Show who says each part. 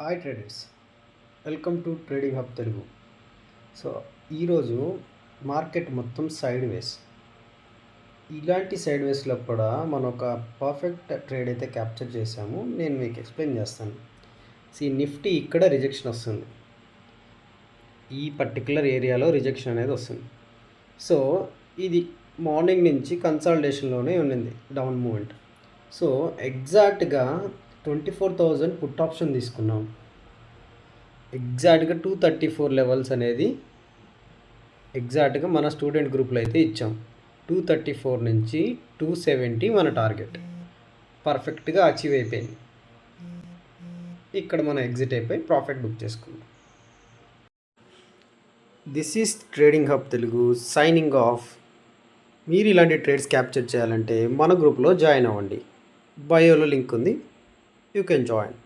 Speaker 1: Hi traders, welcome to trading hub Telugu. So ఈరోజు market మొత్తం side వేస్. ఇలాంటి సైడ్ వేస్లో కూడా మనం ఒక పర్ఫెక్ట్ ట్రేడ్ అయితే క్యాప్చర్ చేసాము. నేను మీకు ఎక్స్ప్లెయిన్ చేస్తాను. నిఫ్టీ ఇక్కడ రిజెక్షన్ వస్తుంది, ఈ పర్టికులర్ ఏరియాలో రిజెక్షన్ అనేది వస్తుంది. సో ఇది మార్నింగ్ నుంచి కన్సాలిడేషన్లోనే ఉండింది, డౌన్ మూమెంట్. సో ఎగ్జాక్ట్గా 24,000 పుట్ ఆప్షన్ తీసుకున్నాం. ఎగ్జాక్ట్గా 234 లెవెల్స్ అనేది ఎగ్జాక్ట్గా మన స్టూడెంట్ గ్రూప్లో అయితే ఇచ్చాం. 234 నుంచి 270 మన టార్గెట్ పర్ఫెక్ట్గా అచీవ్ అయిపోయింది. ఇక్కడ మనం ఎగ్జిట్ అయిపోయి ప్రాఫిట్ బుక్ చేసుకున్నాం. This is trading hub Telugu signing off. మీరు ఇలాంటి ట్రేడ్స్ క్యాప్చర్ చేయాలంటే మన గ్రూప్లో జాయిన్ అవ్వండి. బయోలో లింక్ ఉంది, యూ కెన్ జాయిన్.